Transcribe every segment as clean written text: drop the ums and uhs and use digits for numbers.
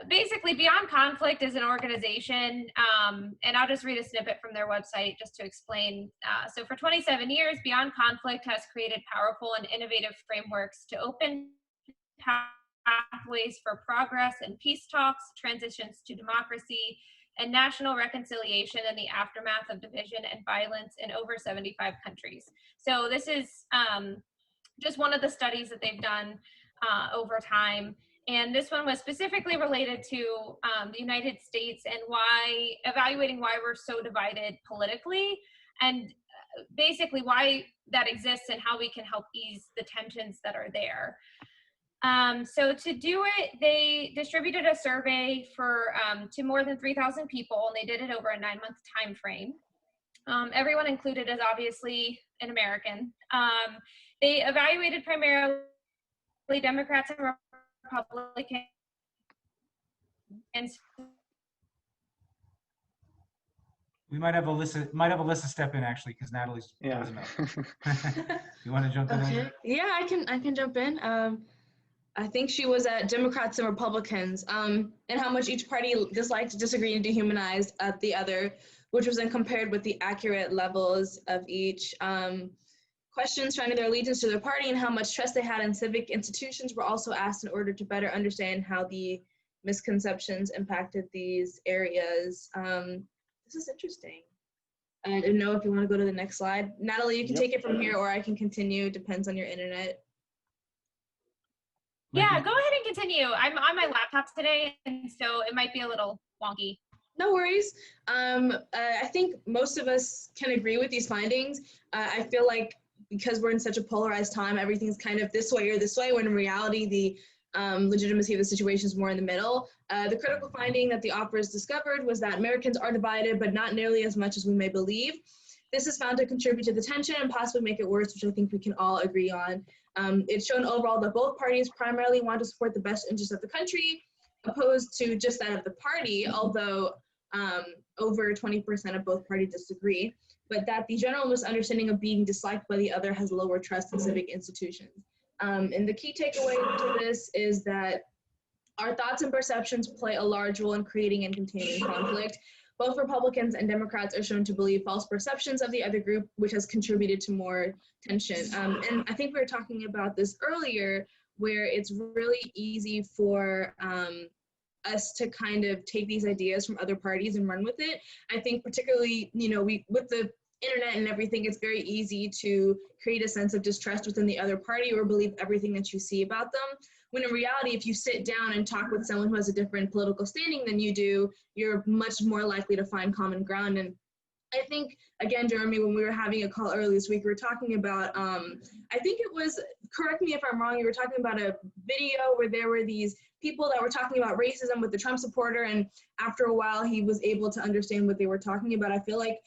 basically, Beyond Conflict is an organization, and I'll just read a snippet from their website just to explain. So for 27 years, Beyond Conflict has created powerful and innovative frameworks to open pathways for progress and peace talks, transitions to democracy, and national reconciliation in the aftermath of division and violence in over 75 countries. So this is just one of the studies that they've done over time. And this one was specifically related to the United States and evaluating why we're so divided politically, and basically why that exists and how we can help ease the tensions that are there. So to do it, they distributed a survey to more than 3,000 people, and they did it over a 9-month time frame. Everyone included is obviously an American. They evaluated primarily Democrats and Republicans. We might have Alyssa step in actually, because Natalie's frozen up. You want to jump in? Okay. Yeah, I can jump in. I think she was at Democrats and Republicans, and how much each party disliked, disagreed, and dehumanized at the other, which was then compared with the accurate levels of each. Questions trying to their allegiance to their party and how much trust they had in civic institutions were also asked in order to better understand how the misconceptions impacted these areas. This is interesting. I don't know if you want to go to the next slide. Natalie, you can take it from here, or I can continue. Depends on your internet. Yeah, go ahead and continue. I'm on my laptop today, and so it might be a little wonky. No worries. I think most of us can agree with these findings. I feel like because we're in such a polarized time, everything's kind of this way or this way, when in reality, the legitimacy of the situation is more in the middle. The critical finding that the authors discovered was that Americans are divided, but not nearly as much as we may believe. This is found to contribute to the tension and possibly make it worse, which I think we can all agree on. It's shown overall that both parties primarily want to support the best interests of the country, opposed to just that of the party, although over 20% of both parties disagree, but that the general misunderstanding of being disliked by the other has lower trust in civic institutions. And the key takeaway to this is that our thoughts and perceptions play a large role in creating and containing conflict. Both Republicans and Democrats are shown to believe false perceptions of the other group, which has contributed to more tension. And I think we were talking about this earlier, where it's really easy for us to kind of take these ideas from other parties and run with it. I think particularly, with the internet and everything, it's very easy to create a sense of distrust within the other party or believe everything that you see about them. When in reality, if you sit down and talk with someone who has a different political standing than you do, you're much more likely to find common ground. And I think, again, Jeremy, when we were having a call earlier this week, we were talking about, I think it was, correct me if I'm wrong, you were talking about a video where there were these people that were talking about racism with the Trump supporter, and after a while, he was able to understand what they were talking about. I feel like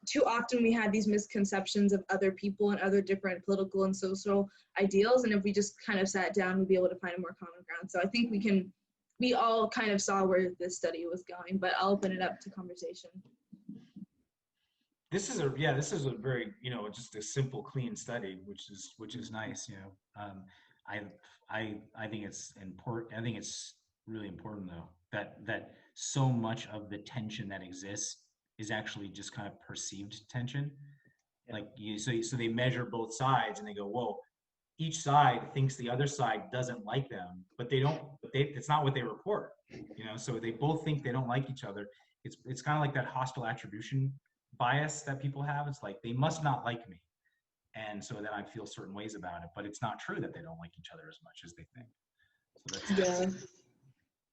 too often we have these misconceptions of other people and other different political and social ideals, and if we just kind of sat down, we'd be able to find a more common ground. So I think we all kind of saw where this study was going, but I'll open it up to conversation. This is a very, just a simple, clean study, which is nice. I think it's important. I think it's really important though that so much of the tension that exists is actually just kind of perceived tension. Like so they measure both sides and they go, whoa, each side thinks the other side doesn't like them, but it's not what they report. So they both think they don't like each other. It's kind of like that hostile attribution bias that people have. It's like, they must not like me, and so then I feel certain ways about it, but it's not true that they don't like each other as much as they think. So that's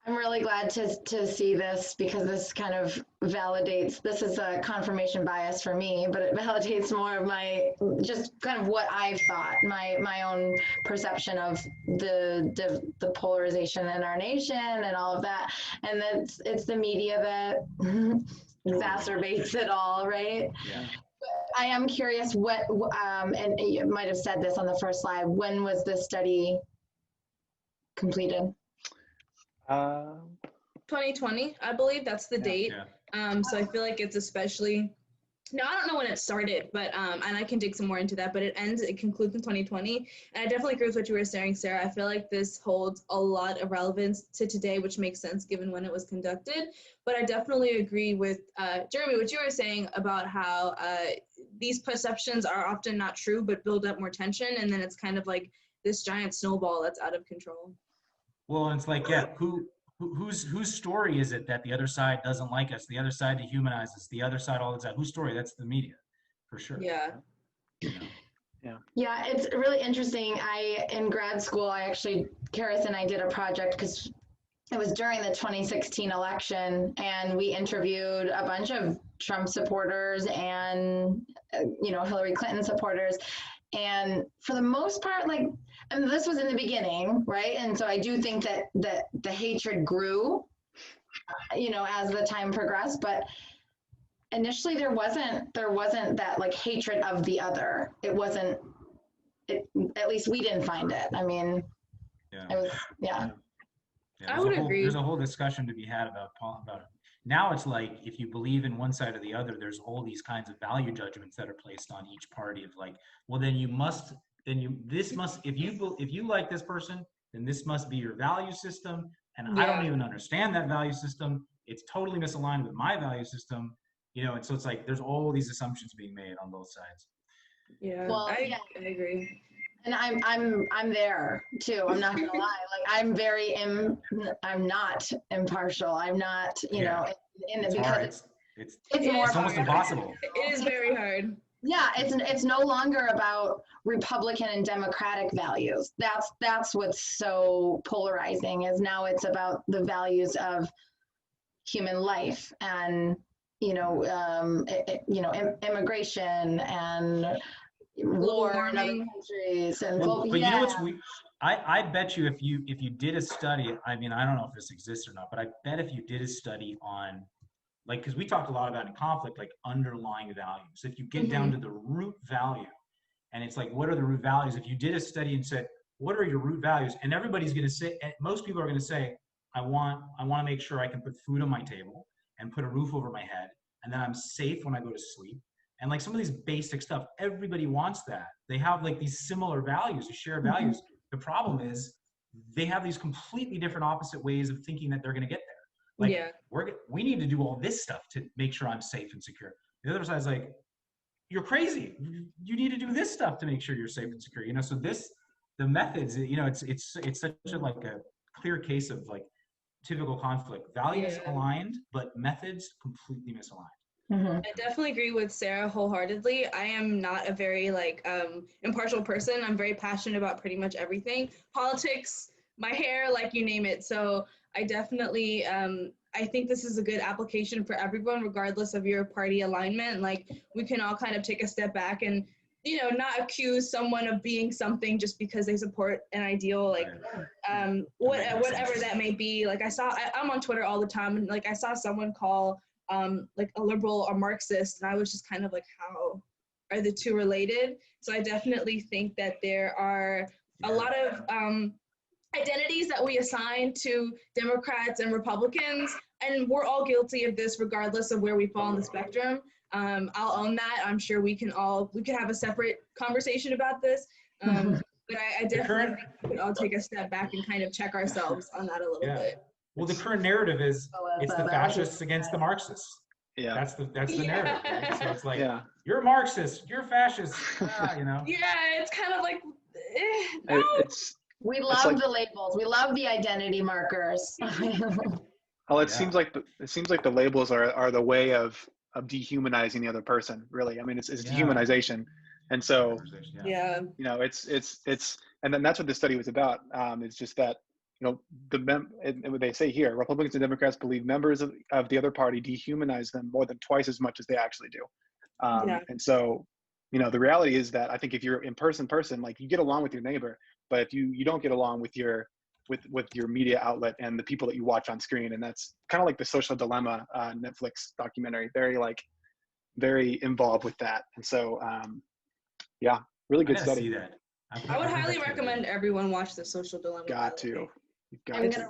I'm really glad to see this, because this kind of validates, this is a confirmation bias for me, but it validates more of my, just kind of what I've thought, my own perception of the polarization in our nation and all of that. And it's the media that exacerbates it all, right? Yeah. I am curious and you might have said this on the first slide, when was this study completed? 2020, I believe that's the date. Yeah. So I feel like it's especially No, I don't know when it started, but and I can dig some more into that. But it concludes in 2020, and I definitely agree with what you were saying, Sarah. I feel like this holds a lot of relevance to today, which makes sense given when it was conducted. But I definitely agree with Jeremy, what you were saying about how these perceptions are often not true, but build up more tension, and then it's kind of like this giant snowball that's out of control. Well, and it's like, yeah, whose story is it that the other side doesn't like us, the other side dehumanizes us, the other side all the time? Whose story? That's the media, for sure. Yeah. You know? Yeah, it's really interesting. In grad school, Karis and I did a project because it was during the 2016 election, and we interviewed a bunch of Trump supporters and, Hillary Clinton supporters. And for the most part, and this was in the beginning, right? And so I do think that the hatred grew, as the time progressed, but initially there wasn't that hatred of the other. It wasn't, at least we didn't find it. I mean, Yeah. it was, yeah. I would agree. There's a whole discussion to be had about it. Now it's like, if you believe in one side or the other, there's all these kinds of value judgments that are placed on each party of like, well, if you like this person, then this must be your value system. And I don't even understand that value system. It's totally misaligned with my value system, and so it's like, there's all these assumptions being made on both sides. Yeah. Well, I agree. And I'm there too. I'm not gonna lie. I'm not impartial. I'm not, because it's almost impossible. It is very hard. Yeah, it's no longer about Republican and Democratic values. That's what's so polarizing, is now it's about the values of human life and immigration and war in other countries and but you know what's I bet you if you did a study, I mean, I don't know if this exists or not, but I bet if you did a study on, like, because we talked a lot about in conflict, like underlying values. If you get down to the root value, and it's like, what are the root values? If you did a study and said, what are your root values? And everybody's going to say, and most people are going to say, I want to make sure I can put food on my table and put a roof over my head, and then I'm safe when I go to sleep. And like some of these basic stuff, everybody wants that. They have like these similar values, these shared values. The problem is they have these completely different opposite ways of thinking that they're going to get there. Like, we need to do all this stuff to make sure I'm safe and secure. The other side's like, you're crazy. You need to do this stuff to make sure you're safe and secure. So the methods, it's such a clear case of like typical conflict. Values aligned, but methods completely misaligned. I definitely agree with Sarah wholeheartedly. I am not a very impartial person. I'm very passionate about pretty much everything. Politics, my hair, you name it. So I definitely I think this is a good application for everyone, regardless of your party alignment. We can all kind of take a step back and not accuse someone of being something just because they support an ideal, whatever that may be. I'm on Twitter all the time, and I saw someone call a liberal or Marxist, and I was just kind of like, how are the two related? So I definitely think that there are a lot of identities that we assign to Democrats and Republicans, and we're all guilty of this regardless of where we fall on the spectrum. I'll own that. I'm sure we can have a separate conversation about this. But I definitely think we could all take a step back and kind of check ourselves on that a little bit. Well, the current narrative is it's the fascists against the Marxists. Yeah. That's the narrative. Right? So it's like, you're a Marxist, you're a fascist. Yeah, it's kind of like, no. We love the labels. We love the identity markers. Well, it seems like the labels are the way of dehumanizing the other person. Really, I mean, it's dehumanization, and so it's and then that's what this study was about. It's just that what they say here, Republicans and Democrats believe members of the other party dehumanize them more than twice as much as they actually do. And so, the reality is that I think if you're in person, you get along with your neighbor, but if you don't get along with your media outlet and the people that you watch on screen, and that's kind of like the Social Dilemma Netflix documentary, very involved with that. And so, really good study. See that. I would highly recommend everyone watch the Social Dilemma. Got to. I'm gonna